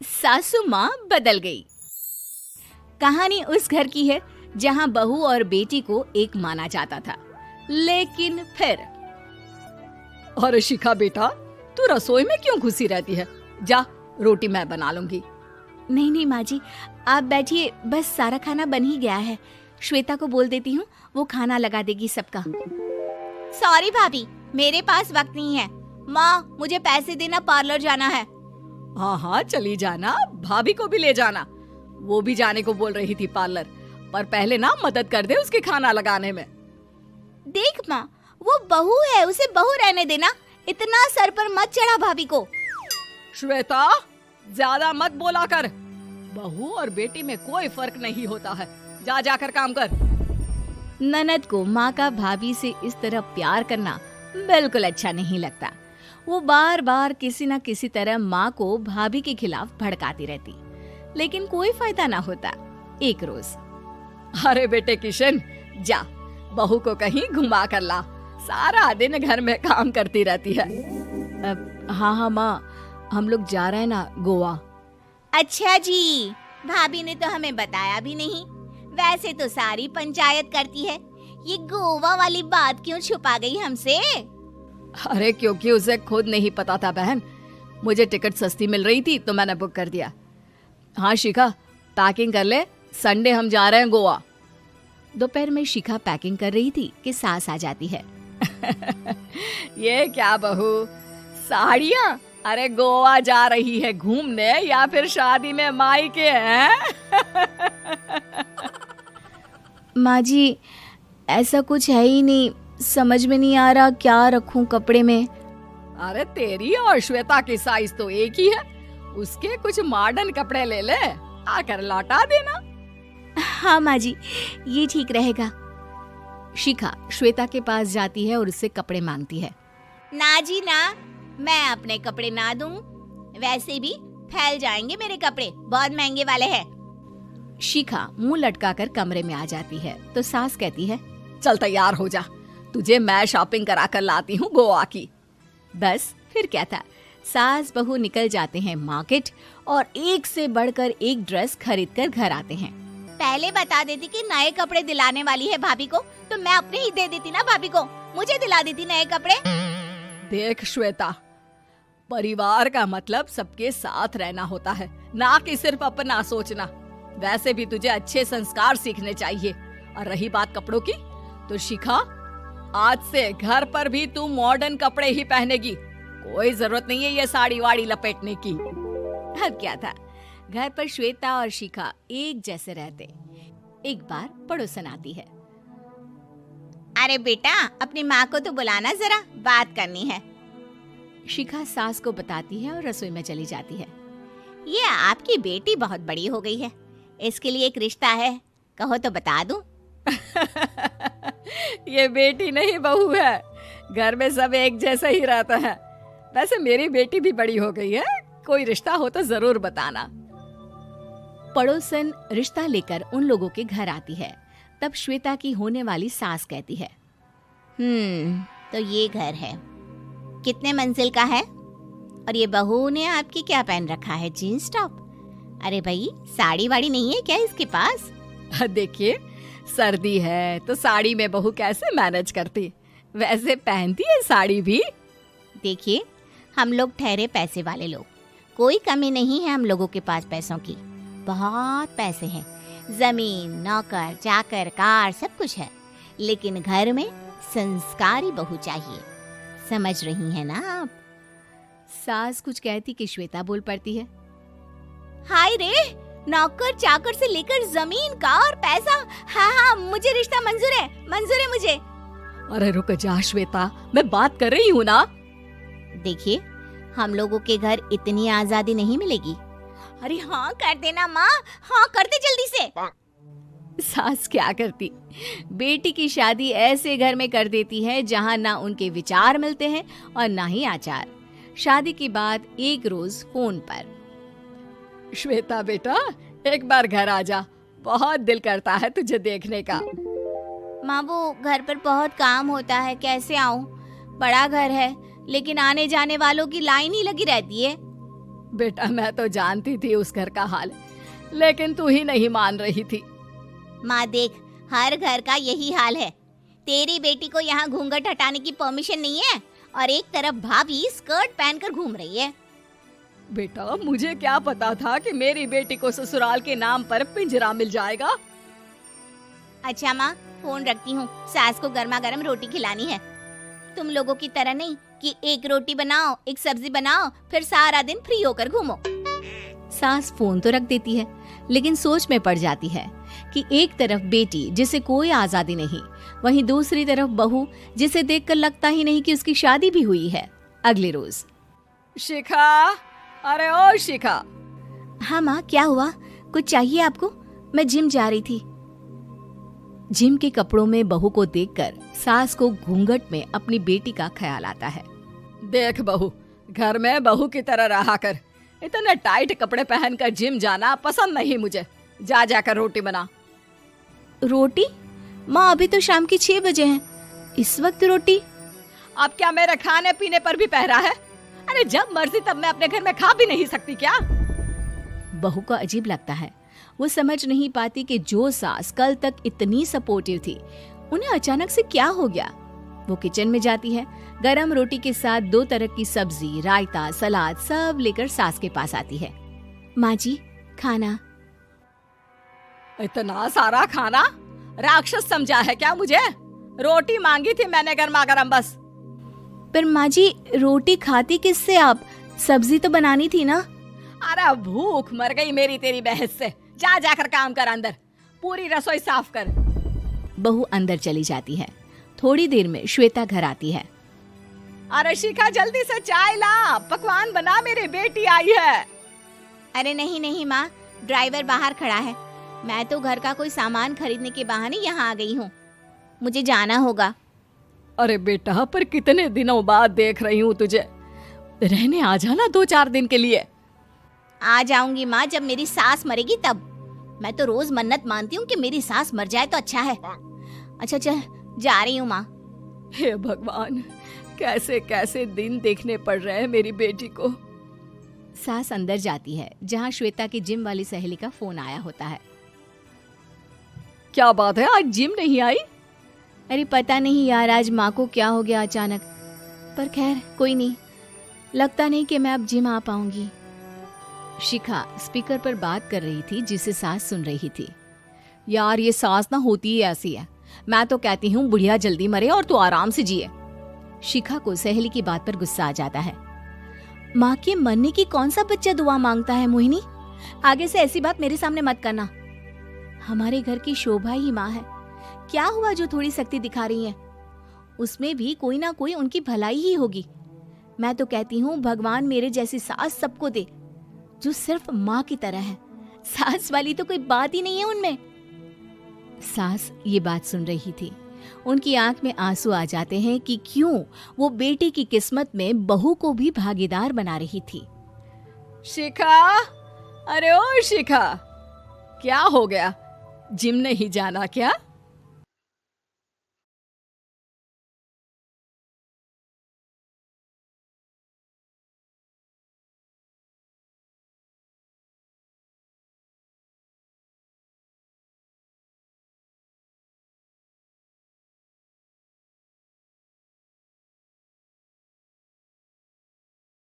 सासू माँ बदल गई। कहानी उस घर की है जहाँ बहू और बेटी को एक माना जाता था, लेकिन फिर अरे शिखा बेटा, तू रसोई में क्यों घुसी रहती है? जा, रोटी मैं बना लूंगी। नहीं नहीं माँ जी, आप बैठिए, बस सारा खाना बन ही गया है। श्वेता को बोल देती हूँ, वो खाना लगा देगी सबका। सॉरी भाभी, मेरे पास वक्त नहीं है। माँ, मुझे पैसे देना, पार्लर जाना है। हाँ हाँ चली जाना, भाभी को भी ले जाना। वो भी जाने को बोल रही थी पार्लर, पर पहले ना मदद कर दे उसके खाना लगाने में। देख माँ, वो बहू है, उसे बहू रहने देना, इतना सर पर मत चढ़ा भाभी को। श्वेता, ज्यादा मत बोला कर। बहू और बेटी में कोई फर्क नहीं होता है। जा जाकर काम कर। ननद को माँ का भाभी से इस तरह प्यार करना बिल्कुल अच्छा नहीं लगता। वो बार बार किसी न किसी तरह माँ को भाभी के खिलाफ भड़काती रहती, लेकिन कोई फायदा ना होता। एक रोज, अरे बेटे किशन, जा बहू को कहीं घुमा कर ला। सारा दिन घर में काम करती रहती है। हाँ हाँ माँ, हम लोग जा रहे हैं ना गोवा। अच्छा जी, भाभी ने तो हमें बताया भी नहीं। वैसे तो सारी पंचायत करती है, ये गोवा वाली बात क्यों छुपा गई हमसे? अरे क्योंकि उसे खुद नहीं पता था बहन। मुझे टिकट सस्ती मिल रही थी तो मैंने बुक कर दिया। हाँ शिखा, पैकिंग कर ले, संडे हम जा रहे हैं गोवा। दोपहर में शिखा पैकिंग कर रही थी कि सास आ जाती है। ये क्या बहू, साड़ियाँ? अरे गोवा जा रही है घूमने या फिर शादी में मायके हैं? माँ जी, ऐसा कुछ है ही नहीं, समझ में नहीं आ रहा क्या रखूं कपड़े में। अरे तेरी और श्वेता की साइज तो एक ही है। उसके कुछ मॉडर्न कपड़े ले ले, आकर लौटा देना। हाँ माँ जी, ये ठीक रहेगा। शिखा श्वेता के पास जाती है और उससे कपड़े मांगती है। ना जी ना, मैं अपने कपड़े ना दूं। वैसे भी फैल जाएंगे मेरे कपड़े, बहुत महंगे वाले हैं। शिखा मुंह लटकाकर कमरे में आ जाती है तो सास कहती है, चल तैयार हो जा, तुझे मैं शॉपिंग करा कर लाती हूँ गोवा की। बस फिर क्या था, सास बहू निकल जाते हैं मार्केट और एक से बढ़कर एक ड्रेस खरीद कर घर आते हैं। पहले बता देती कि नए कपड़े दिलाने वाली है भाभी को, तो मैं अपने ही दे देती ना भाभी को, मुझे दिला देती नए कपड़े। देख श्वेता, परिवार का मतलब सबके साथ रहना होता है, ना कि सिर्फ अपना सोचना। वैसे भी तुझे अच्छे संस्कार सीखने चाहिए। और रही बात कपड़ों की, तो शिखा, आज से घर पर भी तू मॉडर्न कपड़े ही पहनेगी। कोई जरूरत नहीं है ये साड़ी वाड़ी लपेटने की। अब क्या था, घर पर श्वेता और शिखा एक जैसे रहते। एक बार पड़ोसन आती है। अरे बेटा, अपनी माँ को तो बुलाना जरा, बात करनी है। शिखा सास को बताती है और रसोई में चली जाती है। ये आपकी बेटी बहुत बड़ी हो गई है, इसके लिए एक रिश्ता है, कहो तो बता दूं। ये बेटी नहीं बहू है, घर में सब एक जैसा ही रहता है। वैसे मेरी बेटी भी बड़ी हो गई है, कोई रिश्ता हो तो जरूर बताना। पड़ोसन रिश्ता लेकर उन लोगों के घर आती है। तब श्वेता की होने वाली सास कहती है, तो ये घर है, कितने मंजिल का है? और ये बहू ने आपकी क्या पहन रखा है, जीन्स टॉप? अरे भाई, साड़ी वाड़ी नहीं है क्या इसके पास? देखिए, सर्दी है तो साड़ी में बहू कैसे मैनेज करती, वैसे पहनती है साड़ी भी। देखिए, हम लोग ठहरे पैसे वाले लोग, कोई कमी नहीं है हम लोगों के पास पैसों की, बहुत पैसे हैं, जमीन, नौकर चाकर, कार, सब कुछ है, लेकिन घर में संस्कारी बहू चाहिए। समझ रही हैं ना आप? सास कुछ कहती कि श्वेता बोल पड़ती है, हाय रे, नौकर चाकर से लेकर जमीन, कार, पैसा, हाँ हाँ मुझे रिश्ता मंजूर है मुझे। अरे रुक जा श्वेता, मैं बात कर रही हूँ ना। देखिए, हम लोगों के घर इतनी आजादी नहीं मिलेगी। अरे हाँ कर देना माँ, हाँ कर दे जल्दी से। सास क्या करती, बेटी की शादी ऐसे घर में कर देती है जहाँ ना उनके विचार मिलते हैं और ना ही आचार। शादी के बाद एक रोज फोन पर, श्वेता बेटा, एक बार घर आ जा, बहुत दिल करता है तुझे देखने का। माँ, वो घर पर बहुत काम होता है, कैसे आऊँ? बड़ा घर है, लेकिन आने जाने वालों की लाइन ही लगी रहती है। बेटा मैं तो जानती थी उस घर का हाल, लेकिन तू ही नहीं मान रही थी। माँ देख, हर घर का यही हाल है। तेरी बेटी को यहाँ घूंघट हटाने की परमिशन नहीं है और एक तरफ भाभी स्कर्ट पहनकर घूम रही है। बेटा मुझे क्या पता था कि मेरी बेटी को ससुराल के नाम पर पिंजरा मिल जाएगा। अच्छा माँ, फोन रखती हूँ, सास को गर्मा गर्म रोटी खिलानी है। तुम लोगों की तरह नहीं कि एक रोटी बनाओ, एक सब्जी बनाओ, फिर सारा दिन फ्री होकर घूमो। सास फोन तो रख देती है, लेकिन सोच में पड़ जाती है कि एक तरफ बेटी जिसे कोई आजादी नहीं, वहीं दूसरी तरफ बहू जिसे देखकर लगता ही नहीं कि उसकी शादी भी हुई है। अगले रोज। शिखा, अरे ओ शिखा। हाँ माँ, क्या हुआ? कुछ चाहिए आपको? मैं जिम जा रही थी। जिम के कपड़ों में बहू को देखकर सास को घूंघट में अपनी बेटी का ख्याल आता है। देख बहू, घर में बहू की तरह रहा कर। इतने टाइट कपड़े पहनकर जिम जाना पसंद नहीं मुझे। जा जाकर रोटी बना। रोटी? माँ अभी तो शाम के 6 बजे हैं, इस वक्त रोटी? अब क्या मेरे खाने पीने पर भी पहरा है? अरे जब मर्जी तब मैं अपने घर में खा भी नहीं सकती क्या? बहू को अजीब लगता है। वो समझ नहीं पाती कि जो सास कल तक इतनी सपोर्टिव थी, उन्हें अचानक से क्या हो गया। वो किचन में जाती है, गरम रोटी के साथ 2 तरह की सब्जी, रायता, सलाद सब लेकर सास के पास आती है। माँ जी, खाना। इतना सारा खाना? राक्षस समझा है क्या मुझे? रोटी मांगी थी मैंने गर्मा गर्म बस। पर माँ जी, रोटी खाती किससे आप? सब्जी तो बनानी थी ना। अरे भूख मर गई मेरी तेरी बहस से। जा जाकर काम कर, अंदर पूरी रसोई साफ कर। बहू अंदर चली जाती है। थोड़ी देर में श्वेता घर आती है। अरे शिखा जल्दी से चाय ला, पकवान बना, मेरी बेटी आई है। अरे नहीं नहीं माँ, ड्राइवर बाहर खड़ा है। मैं तो घर का कोई सामान खरीदने के बहाने यहाँ आ गई हूँ, मुझे जाना होगा। अरे बेटा, पर कितने दिनों बाद देख रही हूँ तुझे, रहने आ जाना 2-4 दिन के लिए। आ जाऊंगी माँ, जब मेरी सास मरेगी तब। मैं तो रोज मन्नत मानती हूँ कि मेरी सास मर जाए तो अच्छा है। अच्छा चल, जा रही हूँ माँ। हे भगवान, कैसे कैसे दिन देखने पड़ रहे हैं मेरी बेटी को। सास अंदर जाती है, जहाँ श्वेता की जिम वाली सहेली का फोन आया होता है। क्या बात है, आज जिम नहीं आई? अरे पता नहीं यार, आज माँ को क्या हो गया अचानक। पर खैर कोई नहीं, लगता नहीं कि मैं अब जिम आ पाऊंगी। शिखा स्पीकर पर बात कर रही थी, जिसे सास सुन रही थी। यार ये सास ना होती ही ऐसी है। मैं तो कहती हूँ बुढ़िया जल्दी मरे और तू आराम से जिए। शिखा को सहेली की बात पर गुस्सा आ जाता है। माँ के मरने की कौन सा बच्चा दुआ मांगता है मोहिनी? आगे से ऐसी बात मेरे सामने मत करना। हमारे घर की शोभा ही माँ है। क्या हुआ जो थोड़ी सख्ती दिखा रही है? उसमें भी कोई ना कोई उनकी भलाई ही होगी। मैं तो कहती हूँ भगवान मेरे जैसी सास सबको दे, जो सिर्फ माँ की तरह है। सास वाली तो कोई बात ही नहीं है उनमें। सास ये बात सुन रही थी। उनकी आंख में आंसू आ जाते हैं कि क्यों वो बेटी की किस्मत में बहू को भी भागीदार बना रही थी। शिखा, अरे ओ शिखा, क्या हो गया? जिम नहीं जाना क्या?